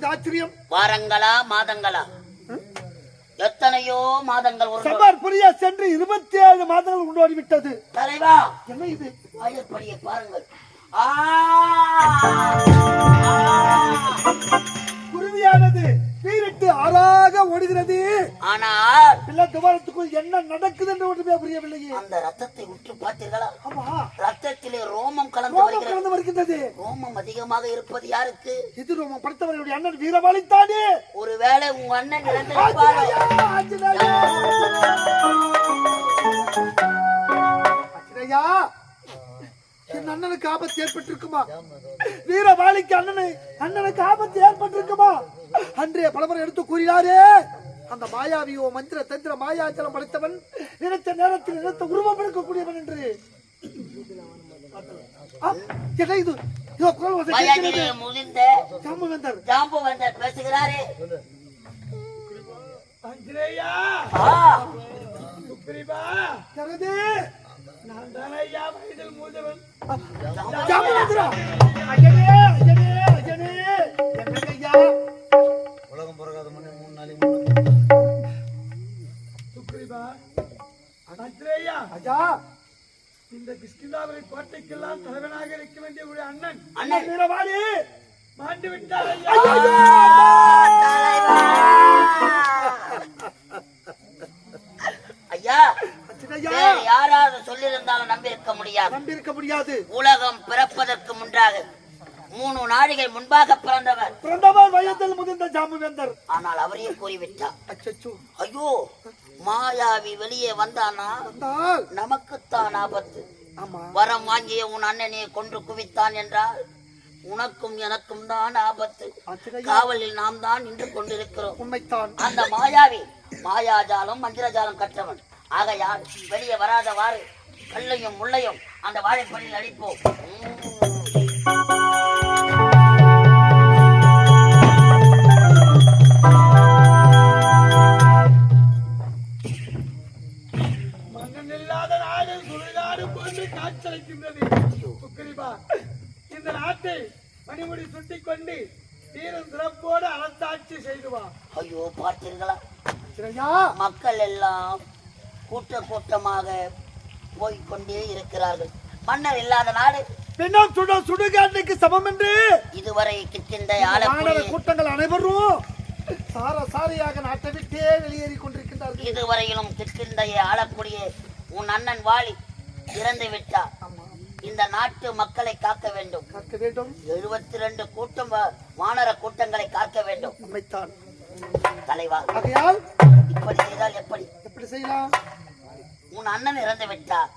இது ஆச்சரியம்? வாரங்களா மாதங்களா? எத்தனையோ மாதங்கள். சபார் புரியா சென்று 27 மாதங்கள் உண்டோடி விட்டது. தலைவா, என்ன இது? வாயற்படியை பாருங்கள். குருவியானது வீரிட்டு ஆறாக ஓடுகிறது. ஆனால் பிள்ளை துவாரத்துக்குள் என்ன நடக்குது என்று ஒன்றுமே புரியவில்லையே. அந்த ரத்தத்தை உற்று பார்த்தீர்களா? ஆமா, ரத்தத்திலே ரோமம் கலந்து வருகின்றது. ரோமம் அதிகமாக இருப்பது யாருக்கு? இது ரோமம் படுத்தவர்களுடைய அண்ணன் வீரபாலித்தானே. ஒருவேளை உங்க அண்ணன் இறந்திருப்பாரோ? என் அண்ணனுக்கு ஆபத்து ஏற்பட்டிருக்குமா? வீரபாலிக்கு அண்ணனுக்கு ஆபத்து ஏற்பட்டிருக்குமா? அன்றைய பலமுறை எடுத்து கூறினாரே, அந்த மாயாவியோ மந்திர தந்திர மாயாச்சலம் படைத்தவன், நினைத்த நேரத்தில் நினைத்த உருவம் எடுக்கக்கூடியவன் என்று. பேசுகிறாரே. உலகம் பிறகாத மணி 3 நாளைக்கு இந்த கிஷ்கிந்தாவை கோட்டைக்கெல்லாம் தலைவனாக இருக்க வேண்டிய ஒரு அண்ணன் வீரபாலி மாண்டு விட்டார். ஐயா, யாராவது சொல்லியிருந்தாலும் நம்பியிருக்க முடியாது. உலகம் பிறப்பதற்கு முன்பாக 3 நாழிகை முன்பாக பிறந்தவர் வயதில் முதிர்ந்த ஜாம்புவேந்தர். ஆனால் அவரையே கூறிவிட்டார். ஐயோ, மாயாவி வெளியே வந்தானா நமக்குத்தான் ஆபத்து. வரம் வாங்கிய உன் அண்ணனை கொன்று குவித்தான் என்றால் உனக்கும் எனக்கும் தான் ஆபத்து. காவலில் நாம் தான் நின்று கொண்டிருக்கிறோம். உண்மைத்தான். அந்த மாயாவி மாயாஜாலம் மந்திரஜாலம் கற்றவன். ஆகையால் வெளியே வராதவாறு கல்லையும் முள்ளையும் அந்த வாழைப்படியில் அடிப்போம். இந்த நாட்டை மணிமுடி சுட்டிக் கொண்டு தீரும் சிறப்போடு அரசாட்சி செய்துவா. ஐயோ, பார்த்தீர்களா? மக்கள் எல்லாம் கூட்டமாக போய்கொண்டே இருக்கிறார்கள். மன்னர் இல்லாத நாடு பின்னம் சுடுகாட்டுக்கு சமம் என்று இதுவரை கிட்டிந்த கூட்டங்கள் அனைவரும் சாரியாக நாட்டை விட்டே வெளியேறி கொண்டிருக்கின்றார்கள். இதுவரையிலும் கிட்டிந்தையை ஆளக்கூடிய உன் அண்ணன் வாலி இறந்து விட்டார். இந்த நாட்டு மக்களை காக்க வேண்டும். 72 கூட்டம் வானர கூட்டங்களை காக்க வேண்டும். உண்மைத்தான் தலைவா. ஆகையால் இப்படி செய்தால் எப்படி செய்யலாம்? உன் அண்ணன் இறந்து விட்டார்.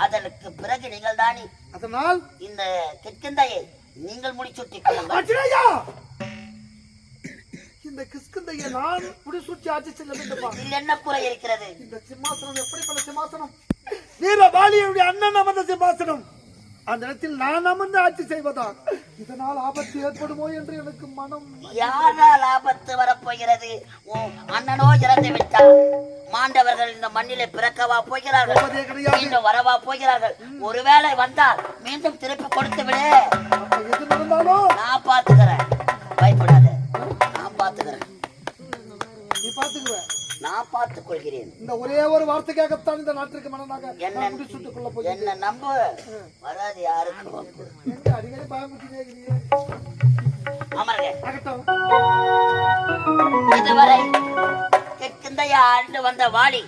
அதற்கு பிறகு நீங்கள் தானே அதனால் இந்த கிஷ்கிந்தையை நீங்கள் முடிச்சுட்டிக் கொள்ளுங்கள். இந்த கிஷ்கிந்தையை நான் முடிசூட்டி ஆட்சி செல்ல வேண்டும். இதில் என்ன குறை இருக்கிறது? இந்த சிம்மாசனம் எப்படிப்பட்ட சிம்மாசனம்? வீரபாலியுடைய அண்ணன் அமர்ந்த சிம்மாசனம். அந்த இடத்தில் நான் அமர்ந்து ஆட்சி செய்வதா? இதனால் ஆபத்து ஏற்படுமோ என்று எனக்கு மனம். யாரால் ஆபத்து வரப்போகிறது? அண்ணனோ இறந்து விட்டார். மாண்டவர்கள் இந்த மண்ணிலே பிறக்கவா போகிறார்கள்? மீண்டும் வரவா போகிறார்கள்? ஒருவேளை வந்தால் மீண்டும் திருப்பி கொடுத்து விடு. எது நடந்தாலும் நான் பாத்துக்கிறேன். பயப்படாத, நான் பாத்துக்கிறேன். நீ பாத்துக்குவ, நான் பார்த்துக் கொள்கிறேன். இந்த ஒரே ஒரு வார்த்தைக்காகத்தான் இந்த நாட்டிற்கு மனதாக என்ன நம்ப வராது யாருக்கும். அடிக்கடி பயமுறுத்தினே இதுவரை கிஷ்கிந்தைய ஆண்டு வந்த வாலி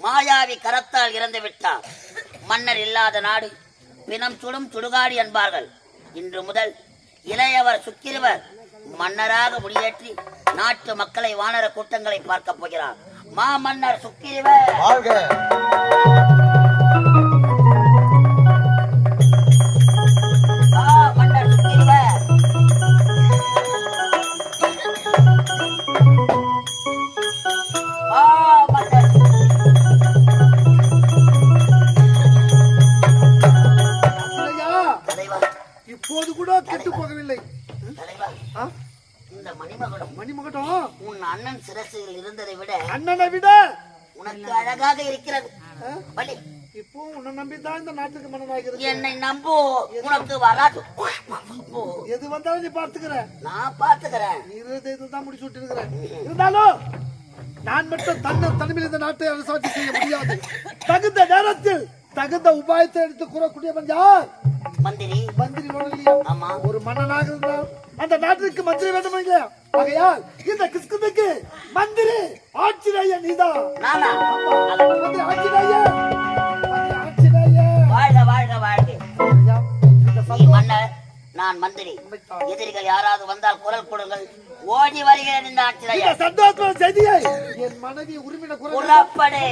மாயாவி கரத்தால் இறந்து விட்டார். மன்னர் இல்லாத நாடு பிணம் சுடும் சுடுகாடு என்பார்கள். இன்று முதல் இளையவர் சுக்கிரவர் மன்னராக முடியேற்றி நாட்டு மக்களை வானர கூட்டங்களை பார்க்க போகிறார். மாமன்னர் சுக்கிரவர் மன்னர் சுக்கிரவர் இப்போது கூட கெட்டு போகவில்லை. இந்த மணிமகுடம் உன் அண்ணன் சிரசில் இருந்ததை விட அண்ணனை விட உனக்கு அழகாக இருக்கிறது. இப்போ உன்னை நம்பிதான் இந்த நாட்டுக்கு மன்னனாகிறது. என்னை நம்பு, உனக்கு வராது. போ. எது வந்தாலும் நீ பார்த்துக்கிற. நான் பாத்துக்கிறேன். நீ இதுதான் முடிச்சு விட்டு இருக்கிற. இருந்தாலும் நான் மட்டும் தனிமையில் இந்த நாட்டை அரசாட்சி செய்ய முடியாது. தகுந்த நேரத்தில் தகுந்த உபாயத்தை எடுத்து கூறக்கூடியவன் யார்? மந்திரி. மந்திரி இல்லையா? ஆமா. ஒரு மன்னனாக இருந்தால் அந்த நாட்டிற்கு மந்திரி வேண்டும் இல்லையா? ஆகையால் இந்த கிஸ்குந்துக்கு மந்திரி ஆட்சிராய நீதான். நானா? மந்திரி ஆட்சிராய. வாழ்க வாழ்க வாழ்க. நீ மன்னர், நான் மந்திரி. எதிரிகள் யாராவது வந்தால் குரல் கொடுங்கள், ஓடி வருகிறேன். இந்த ஆட்சிராய சந்தோஷமான செய்தியை என் மனைவி உரிமையின புறப்படு.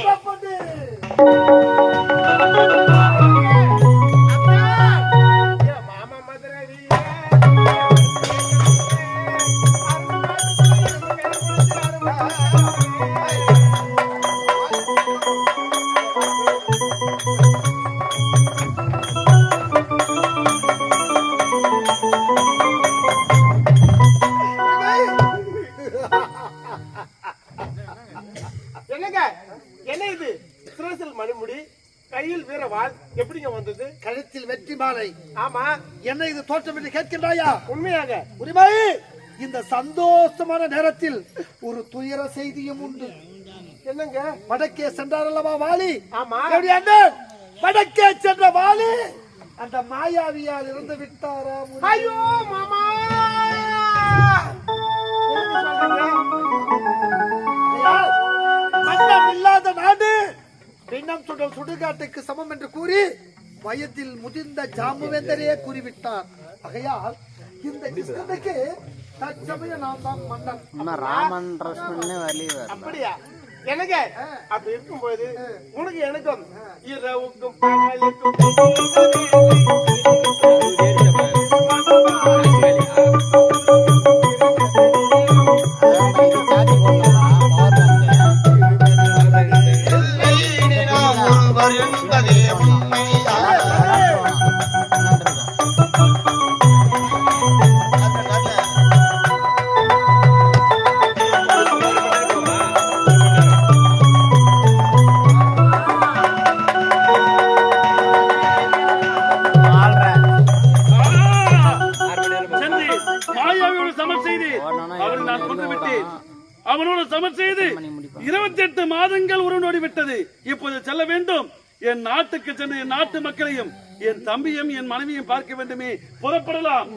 என்னங்க, என்ன இது? சிரசில் மணிமுடி, கையில் வீரவாள், எப்படிங்க வந்தது? கழுத்தில் வெற்றி மாலை. ஆமா, என்ன இது தோற்றம் என்று கேட்கின்றாயா? உண்மையாக உரிமை. இந்த சந்தோஷமான நேரத்தில் ஒரு துயர செய்தியும் உண்டு. என்னங்க? வடக்கே சென்றார் அல்லவா வாலி? ஆமா. எப்படி அண்ணன்? வடக்கே சென்ற வாலி அந்த மாயாவியால் இருந்து விட்டாரா? ஐயோ மாமா, மன்னம் இல்லாத நாடு பின்னம் சுடும் சுடுகாட்டுக்கு சமம் என்று கூறி வயதில் முதிர்ந்த ஜாம்புவேந்தரையே கூறிவிட்டார். ஆகையால் இந்த கிருஷ்ணனுக்கு தற்சமயம் நான் தான் மன்னன். ராமன் வரலையே. அப்படியா? எனக்கு அப்படி இருக்கும்போது உனக்கு எனக்கும் இரவுக்கும் பகலுக்கும் அவனோடு சமர் செய்து 28 மாதங்கள் உருண்டோடி விட்டது. இப்போது செல்ல வேண்டும். என் நாட்டுக்கு சென்று என் நாட்டு மக்களையும் என் தம்பியும் என் மனைவியும் பார்க்க வேண்டுமே. புறப்படலாம்.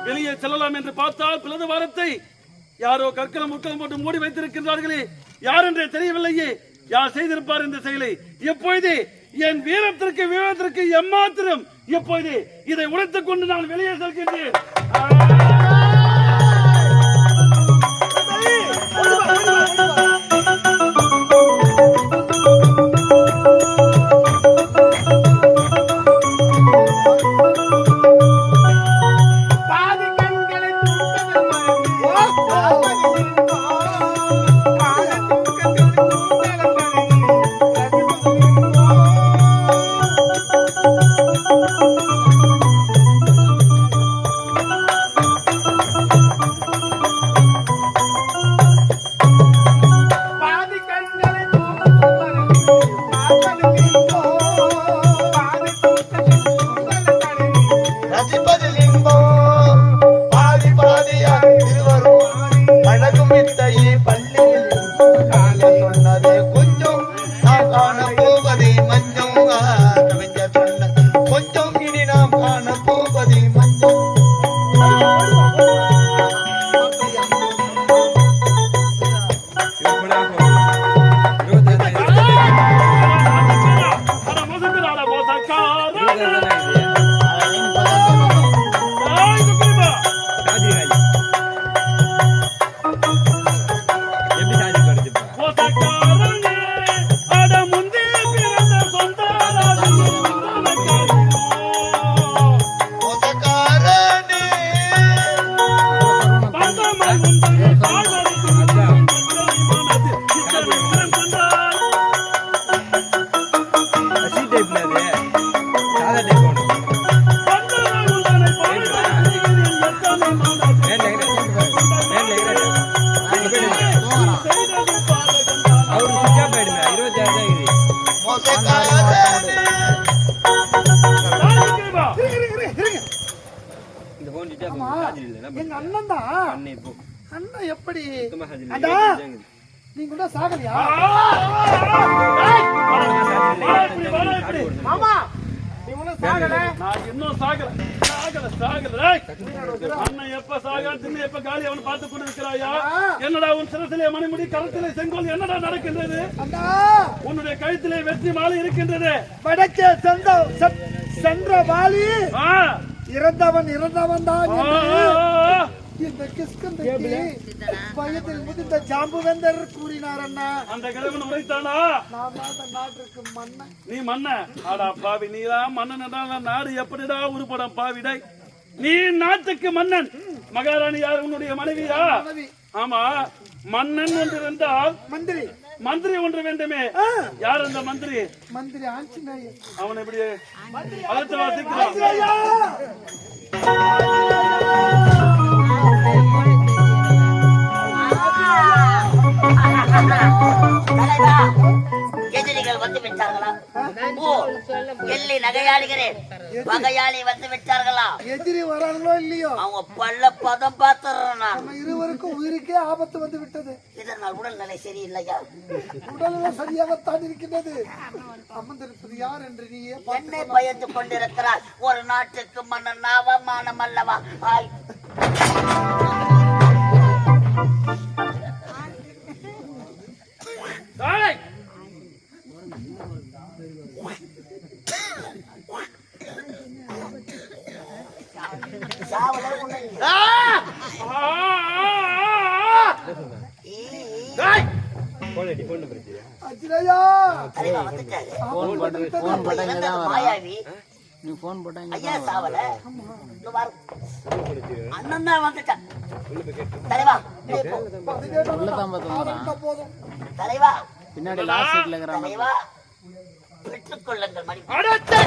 வெளியே செல்லலாம் என்று பார்த்தால் பிளது வாரத்தை யாரோ கற்களம் முக்கலம் போட்டு மூடி வைத்திருக்கின்றார்களே, யார் என்றே தெரியவில்லையே. யார் செய்திருப்பார் இந்த செயலை? எப்பொழுது என் வீரத்திற்கு எம்மாத்திரம் எப்போது இதை உடைத்துக் கொண்டு நான் வெளியே செல்கின்றேன். ஆமா, எங்க அண்ணன் தான். அண்ணன் எப்படி? அண்ணா, நீங்க கூட சாகலையா? மாமா நீ ஒண்ணும் சாகல. நான் இன்னும் சாகல. டேய். அண்ணன் எப்ப சாகான் தின்னு எப்ப காலி அவன் பார்த்து கொண்டு இருக்கிறாயா? என்னடா உன் சிரசிலே மணிமுடி கரத்திலே செங்கோல் என்னடா நடக்கின்றது? அண்ணா, உன்னுடைய கழுத்திலே வெற்றி மாலை இருக்கின்றது. வடக்கே சென்ற வாலி ஆ. இறந்தவன் தான் இந்த கிஷ்கிந்தைக்கு வயதில் முதிர்ந்த ஜாம்புவேந்தர் கூறினார். அண்ணா, அந்த கிழவன் உரைத்தானா? நான் தான் இந்த நாட்டிற்கு மன்னன். நீ மன்னன்? ஆடா பாவி, நீதான் மன்னன் என்றால் நாடு எப்படிடா உருப்படம் பாவிடை? நீ நாட்டுக்கு மன்னன். மகாராணி யார்? உன்னுடைய மனைவியா? மனைவி. ஆமா, மன்னன் ஒன்று இருந்தால் மந்திரி ஒன்று வேண்டுமே. யார் அந்த மந்திரி? மந்திரி ஆஞ்சநேயர். அவன் எப்படி அழைத்து வாசிக்கிறான்? எதிரிகள் வந்து விட்டார்களா? ஓ, எல்லை நகையாளிகளே, பகையாளி வந்து விட்டார்களா? எதிரி வராங்களோ இல்லையோ, அவங்க பல்ல பதம் பார்த்துறேன். நம்ம இருவருக்கும் உயிருக்கே ஆபத்து வந்து விட்டது. இதனால் உடல்நிலை சரியில்லையா? உடல்நிலை சரியாகத்தான் இருக்கின்றது. அமர்ந்திருப்பது யார் என்று நீயே என்னை பயந்து கொண்டிருக்கிறார். ஒரு நாட்டுக்கு மன்னன் அவமானம் அல்லவா? ஆய். டேய். சாவல உன்னை. அஜினையா, தலைவா வந்துட்டாரு. போன் போட்டா இங்க தான் வரும். மாயாவி நீ போன் போட்டா இங்க ஐயா சாவல. இங்க பாரு. அண்ணன் தான் வந்துட்டான். தலைவா நீ போ. உள்ள தான் பார்த்து வரான். போதும். தலைவா பின்னாடி லாஸ்ட் சீட்ல இருக்கிறான். தலைவா பெற்றுக்கொள்ளுங்கள் மணி. அடச்சே!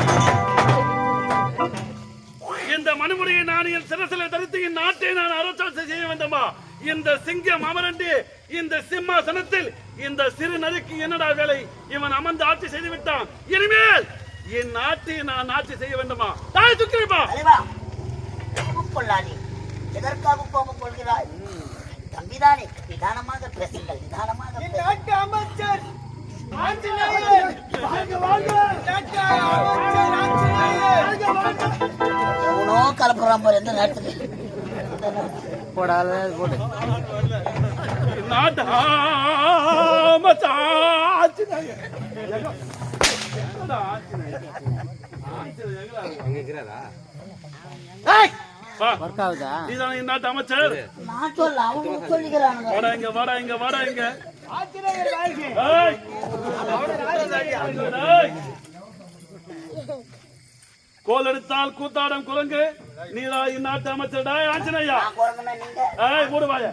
இந்த மணிமுடியை நான் என் சிரசில தரித்து என் நாட்டை நான் அரசாட்சி செய்ய வேண்டுமா? இந்த சிங்கம் அமரண்டி இந்த சிம்மாசனத்தில் இந்த சிறு நரிக்கு என்னடா வேலை? இவன் அமர்ந்து ஆட்சி செய்து விட்டான். இனிமேல் என் நாட்டை நான் ஆட்சி செய்ய வேண்டுமா? தாய் சுக்கிரப்பா. தலைவா கோபம் கொள்ளாதே. எதற்காக கோபம் கொள்கிறாய்? தம்பிதானே, நிதானமாக பேசுங்கள். நிதானமாக பேசுங்கள். நாட்டு அமைச்சர் ஆஞ்சநேயர். எவனோ கலப்புறான் பாரு எந்த நாட்டுக்கு. போடாத போடு. நாட்டு ஒர்க் ஆகுதா? நீதான் என் நாட்டு அமைச்சர். நான் சொல்ல அவங்க சொல்லிக்கிறானுங்க. வாடா இங்க, வாடா இங்க, வாடா இங்க. ஆஞ்சநேயர் வாழ்க. ஏய். ஏய். கோல் எடுத்தால் கூத்தாடம் குரங்கு. நீரா இந்நாட்டு அமைச்சர் ஆஞ்சனையா? நான் குரங்குனா நீங்க. ஏய் மூடுவாய.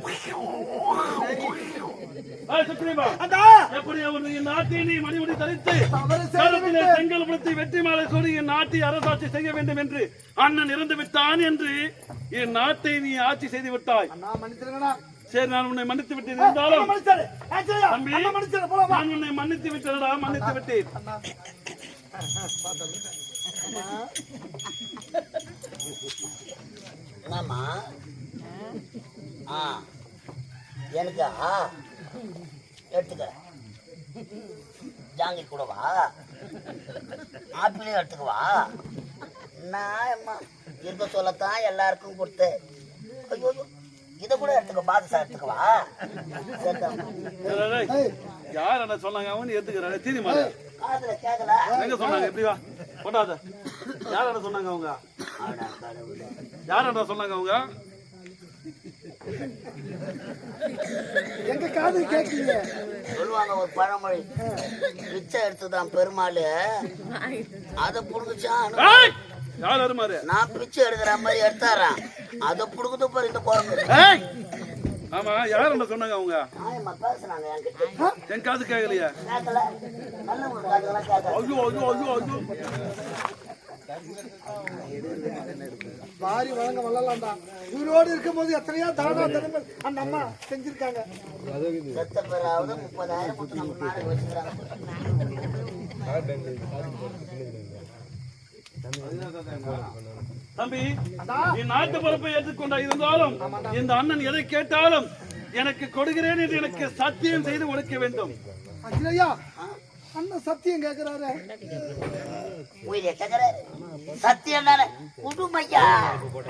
ஏய் சுக்ரீவா, எப்படி அவன் என் நாட்டை நீ மணிமுடி தரித்து கருத்திலே செங்கல் பிடித்து வெற்றி மாலை சூடி என் நாட்டை அரசாட்சி செய்ய வேண்டும் என்று அண்ணன் இறந்து விட்டான் என்று என் நாட்டை நீ ஆட்சி செய்து விட்டாய். நான் மன்னிச்சிருங்கண்ணா. சரி, நான் உன்னை மன்னித்து விட்டேன். இருந்தாலும் மன்னிச்சாரு. ஆஞ்சநேயா, தம்பி, அண்ணா மன்னிச்சாரு. போலாமா? நான் உன்னை மன்னித்து விட்டேன்டா, மன்னித்து விட்டேன். என்னம்மா? எனக்கா எடுத்துக்க. ஜாங்கி கூடவா? ஆப்பிளையும் எடுத்துக்கவா? நான் அம்மா இருக்க சொல்லத்தான் எல்லாருக்கும் கொடுத்தேன். ஐயோ, இதை கூட எடுத்துக்க. பாதுஷா எடுத்துக்கவா? யார் என்ன சொன்னாங்க? அவன் எடுத்துக்கிறாங்க. தீனி மாலை காதுல கேட்கல. எங்க சொன்னாங்க? எப்படி வா போட்டாத. யார் என்ன சொன்னாங்க? அவங்க யார் என்ன சொன்னாங்க? அவங்க எங்க காது கேட்கலையே. சொல்லுவாங்க ஒரு பழமொழி, பிச்சை எடுத்துதான் பெருமாள், அதை புடுங்குச்சான். யார் அருமாரு? நான் பிச்சை எடுக்கிற மாதிரி எடுத்தாரான், அதை புடுங்குது பாரு இந்த குரங்கு. ஆமா, யார் என்ன சொன்னாங்க? அவங்க ஆயம்மா பேசுனாங்க என்கிட்ட. என் காது கேட்கலையா? கேட்கல. நல்லவங்க காதுலாம் கேட்கல. ஐயோ ஐயோ ஐயோ ஐயோ. வாரி வழங்க வளரலாம்டா. உயிரோடு இருக்கும் போது எத்தனையோ தானா தருமல் அந்த அம்மா செஞ்சிருக்காங்க. செத்த பேராவது 30,000 கொடுத்து நம்ம நாளைக்கு வச்சுக்கிறாங்க. தம்பி, நீ நாட்டு பொறுப்பை ஏற்றுக்கொண்டா இருந்தாலும் இந்த அண்ணன் எதை கேட்டாலும் எனக்கு கொடுக்கிறேன் என்று எனக்கு சத்தியம் செய்து கொடுக்க வேண்டும். அகிலையா அண்ணன் சத்தியம் கேக்குறாரு. உயிரை கேக்குறாரு. சத்தியம் தானே குடும்பையா.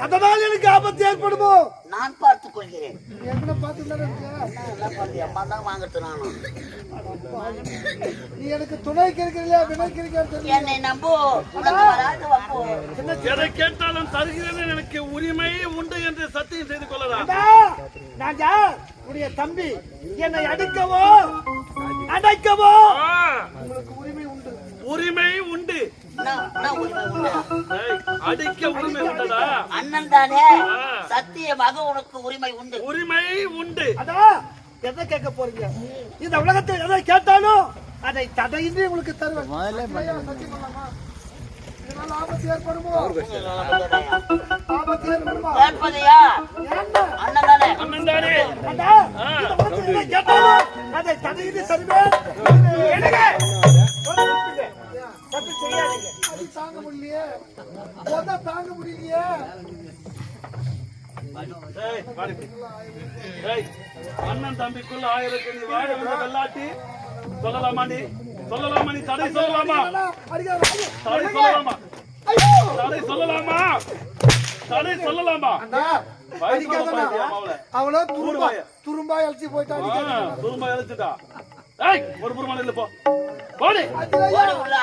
அதனால் எனக்கு ஆபத்து ஏற்படுமோ? நான் பார்த்துக் கொள்கிறேன். என்ன பார்த்து தானே இருக்க? எல்லாம் பார்த்து அம்மா தான் வாங்கட்டு நானும். நீ எனக்கு துணை கேட்கலையா வினை கேட்கறது? என்னை நம்பு. உனக்கு வராது வம்பு. எதை கேட்டாலும் தருகிறேன் எனக்கு உரிமை உண்டு என்று சத்தியம் செய்து கொள்ளலாம். நான் யார்? உடைய தம்பி. என்னை அடிக்கவோ அடைக்கவோ உங்களுக்கு உரிமை உண்டு. உரிமை உண்டு. நான் உரிமை உண்டு. ஏய், அடிக்க உரிமை உண்டடா. அண்ணன் தானே, சத்தியமாக உனக்கு உரிமை உண்டு. உரிமை உண்டு. அதான் எதை கேட்க போறீங்க? இந்த உலகத்தில் எதை கேட்டாலும் அதை தடையின்றி உங்களுக்கு தருவேன். முதல்ல சத்தியம் பண்ணலாமா? இதனால ஆபத்து ஏற்படுமோ? ஆபத்து ஏற்படுமா? கேட்பதையா ஏன்டா? அண்ணன் தானே. அண்ணன் தானே. அண்ணா, இந்த உலகத்தில் எதை கேட்டாலும் அதை தடையின்றி தருவேன். தப்பு செய்யாதீங்க. அது தாங்க முடியலையே. போதா தாங்க முடியலையே. ஏய், வாடி இப்படி. ஏய், அண்ணன் தம்பிக்குள்ள ஆயிரத்தி நீ வாழ வந்த வெள்ளாட்டி சொல்லலாமாண்டி? சொல்லலாமா? நீ தடை சொல்லலாமா? அடிக்காத. தடை சொல்லலாமா? ஐயோ! தடை சொல்லலாமா? தடை சொல்லலாமா? அண்ணா, அடிக்காதண்ணா. அவளோ துரும்பா இழைச்சி போயிட்டா அடிக்காத. துரும்பா இழைச்சிட்டா. ஏய், ஒரு புறமான இல்ல போ. போடி. அடிக்கலையா? உள்ள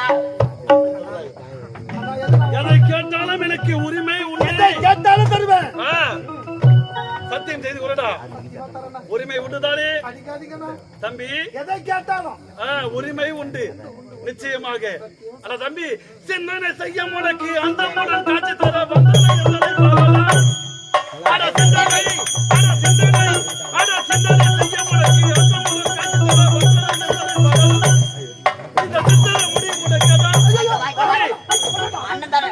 அண்ணா, எதுனா எதை கேட்டாலும் எனக்கு உரிமை உண்டு. எதை கேட்டாலும் தருவேன். ஆ, சத்தியம் செய்து கொள்ளடா. உரிமை உண்டுதானே அடிக்காதீங்கண்ணா. தம்பி? எதை கேட்டாலும் உரிமை உண்டு நிச்சயமாக. அட தம்பி, சிந்தனை செய்ய முடக்கி அந்த முடன் காட்சி தர வந்தனை என்பதை பாரலாம். அட சிந்தனை, அட சிந்தனை, அட சிந்தனை செய்ய முடக்கி அந்த முடன் காட்சி தர வந்தனை என்பதை பாரலாம். இந்த சிந்தனை முடி முடக்கதா? அண்ணன் தானே.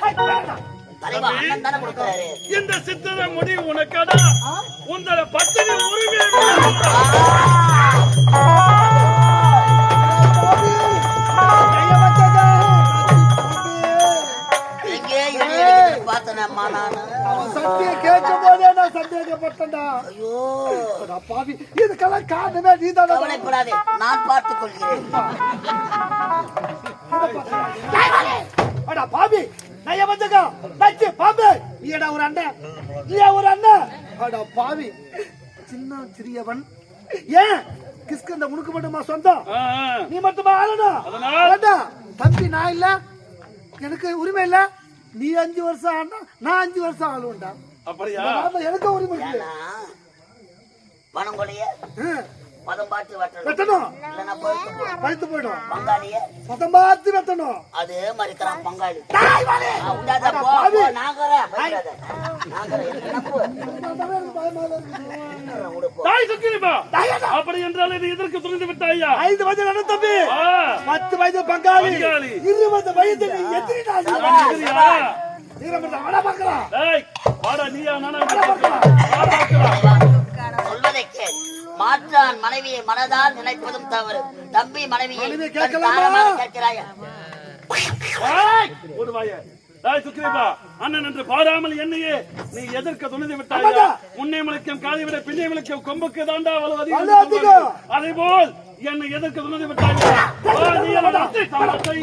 தலைவா அண்ணன் தானே கொடுக்கிறாரு. இந்த சிந்தனை முடி உனக்கடா? உங்களை பத்தினி உரிமை எங்கே இடி பார்த்தேன் அம்மா நானு. சத்தியம் கேட்கும் போதே நான் சந்தேகப்பட்டேன்டா. ஐயோ, அடா பாவி, இதுக்கெல்லாம் காரணமே நீதானடா. கவலைப்படாதே, நான் பார்த்துக் கொள்கிறேன். அடா பாவி, நயவஞ்சகா, நச்சு பாம்பு, நீடா ஒரு அண்ணன், நீ ஒரு அண்ணன். அடா பாவி, சின்ன சிறியவன். ஏன் கிஸ்கந்த உனக்கு மட்டுமா சொந்தம்? நீ மட்டுமா ஆளணும்? வேண்டாம். தம்பி நான் இல்ல, எனக்கு உரிமை இல்ல. நீ 5 வருஷம் ஆனா நான் 5 வருஷம் ஆளுவேன்டா. அப்படியா? எனக்கு உரிமை இல்லை. பணம் கொலைய பதம் பார்த்து வெட்டணும். வெட்டணும். இல்லைன்னா பழுத்து போடும். பழுத்து போயிடும். பங்காளிய பதம் பார்த்து வெட்டணும். அதே மாதிரி இருக்கிறான் பங்காளி. தாய் வாலே. உண்டாத அட போ, பாவி. போ, நாங்கறேன், பயப்படாத. நாங்கறேன், எனக்கு நம்பு. எனக்கு பயமா இருக்கு. விடு, போ. தாய் சுக்கிரிப்பா. அப்படி என்றால் இது எதற்கு துணிந்து விட்டாயா? 5 வயது அண்ணன் தம்பி, ஆ, 10 வயது பங்காளி, பங்காளி. 20 வயது நீ எத்தனை நாள் சரியா? வட பார்க்கலாம். ஏய், வாடா நீயா நானா பார்க்கலாம். சொல்வதை கேள். மாற்றான் மனைவியை மனதால் நினைப்பதும் தவறு. தம்பி மனைவியை மனைவியை தன் கேட்கலாமா? தாரமாக கேட்கிறாயா? ஏய், ஒரு வாயே. ஏய் சுக்கிரிப்பா, அண்ணன் என்று பாராமல் என்னையே நீ எதற்கு துணிந்து விட்டாயா? முன்னே முளைக்கும் காதை விட பின்னே முளைக்கும் கொம்புக்கு தாண்டா அவ்வளவு அதிகம். அதே போல் என்னை எதற்கு துணிந்து விட்டாயா? நீ என்னோட அத்தை தாமத்தை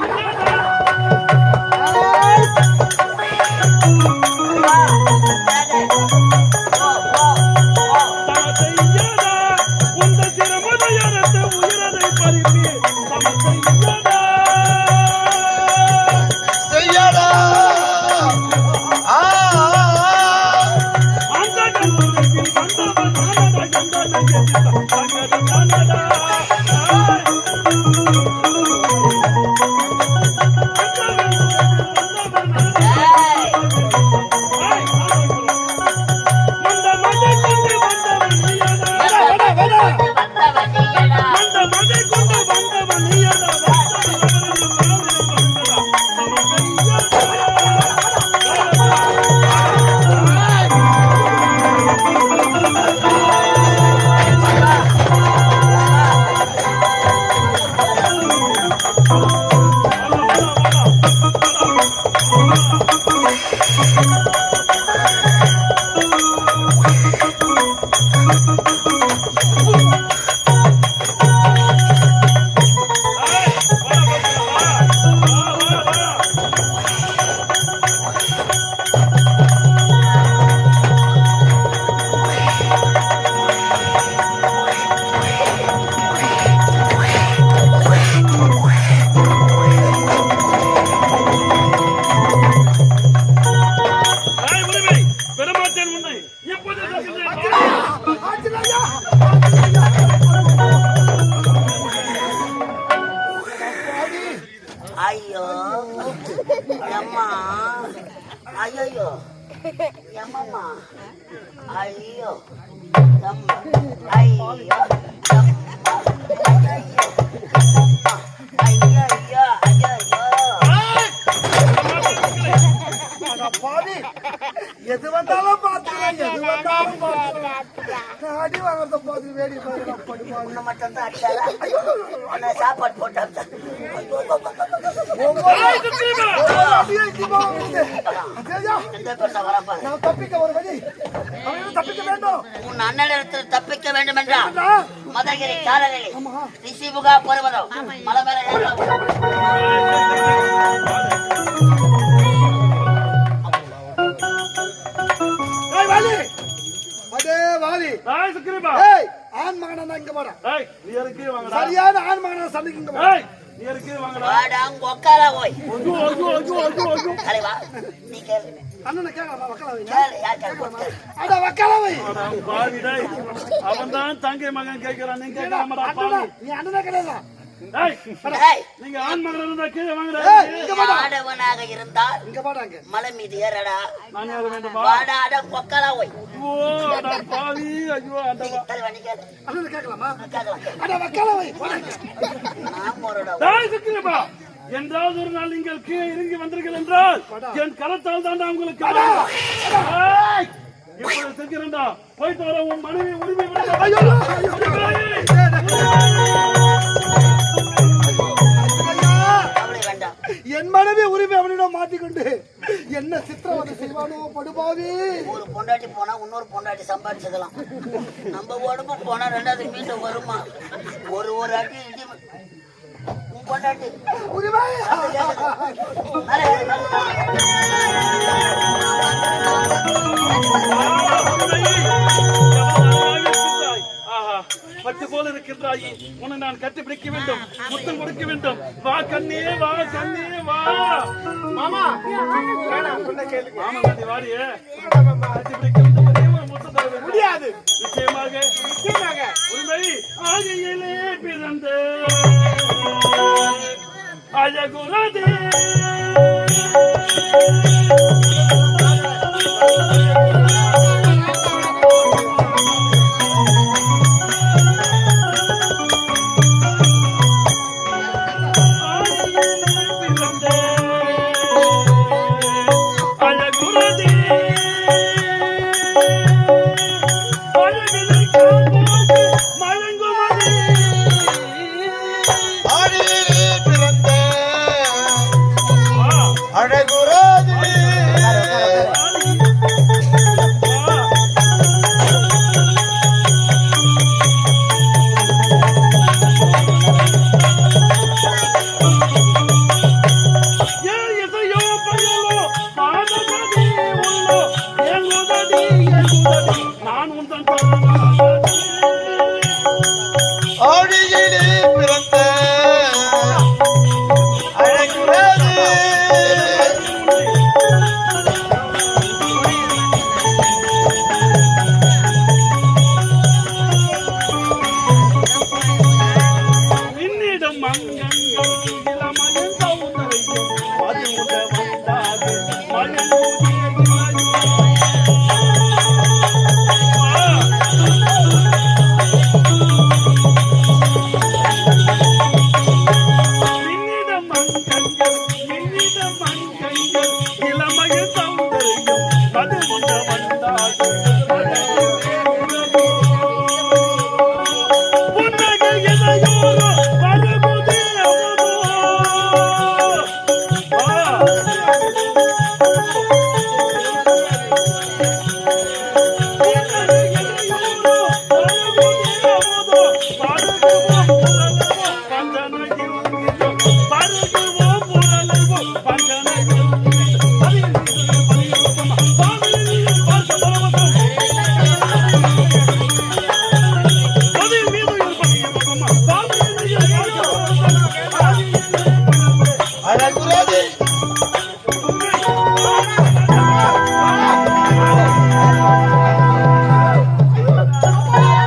போ, போ, போ. தமத்தை இயடா, உந்த திருமுதையரத்து உயிரதை பறிப்பி தமத்தை இயடா. செய்யடா. அந்த கண்ணுக்கு வந்தவன் நானடா, எந்தனை எதிர்த்த சங்கதி நானடா. ஐயோ அம்மா ஐயோ எம்மம்மா ஐயோ அம்மா ஐயோ பாவி எது வந்தாலும் பார்த்துக்கலாம் எது வந்தாலும் பார்த்துக்கலாம் அடி வாங்கறத பார்த்து வேடி பாருங்க உன்னை மட்டும் தான் அடிச்சாரா உன்னை சாப்பாடு போட்டாங்க எந்த பெருசா வரப்பா நான் தப்பிக்க ஒரு வழி அவன் தப்பிக்க வேண்டும் உன் அண்ணனிடத்தில் தப்பிக்க வேண்டும் என்றால் மதகிரி காலநிலை ரிஷிமுகா பருவதம் மலை மேல வாலி ஏய் சுக்கிரீவா ஏய் ஆண் மகனா இங்க வாடா ஏய் நீ இருக்கே வாங்கடா சரியான ஆண் மகனா சண்டைக்கு இங்க வாடா ஏய் நீ இருக்கே வாங்கடா வாடா உக்காரா ஓய் ஐயோ தலைவா நீ கேளு அண்ணனை கேட்கலாம் வக்கலாவை கேளு யார் கேளு அட வக்கலாவை பாவி டேய் அவன்தான் தங்கை மகன் கேக்குறான் நீ கேக்குறாமடா அண்ணனா பாவி நீ அண்ணனா கிடையாதா ஏய் டேய் நீங்க ஆண் மகன் இருந்தா கீழே வாங்கடா ஏய் இங்க வாடா ஆடவனாக இருந்தால் இங்க வாடாங்க மலை மீது ஏறடா நான் யார வேண்டுமா வாடா அட கொக்கலா ஓய் ஓ அட பாவி ஐயோ அடவா தலைவா நீ கேளு அண்ணனை கேட்கலாமா கேட்கலாம் அட வக்கலாவை நான் போறடா டேய் சுக்கிரீவா என்றாவது ஒரு நாள் நீங்கள் கீழே இறங்கி வந்தீர்கள் என்றால் என் கரத்தால் தாண்டா உங்களுக்கு ஏய் இப்படி செஞ்சிருந்தா போயிட்டு வர உன் மனைவி உரிமை விட ஐயோ அவளை வேண்டாம் என் மனைவி உரிமை அவனிடம் மாட்டிக்கொண்டு என்ன சித்திரவதை செய்வானோ படுபாவி ஒரு பொண்டாட்டி போனா இன்னொரு பொண்டாட்டி சம்பாதிச்சதெல்லாம் நம்ம உடம்பு போனா ரெண்டாவது மீண்டும் வருமா ஒரு அடி இடி உன் பொண்டாட்டி உரிமை பட்டு போல இருக்கின்றாயே உன்னை நான் கட்டிப்பிடிக்க வேண்டும் முத்தம் கொடுக்க வேண்டும் வா கண்ணே வா கண்ணே வா மாமா வேணாம் சொன்ன கேளுங்க மாமா கண்ணி வாடியே கட்டிப்பிடிக்க வேண்டும் ஒரே ஒரு முத்தம் தர வேண்டும் முடியாது நிச்சயமாக நிச்சயமாக உரிமை ஆகையிலே பிறந்த அழகுலதே பிறந்த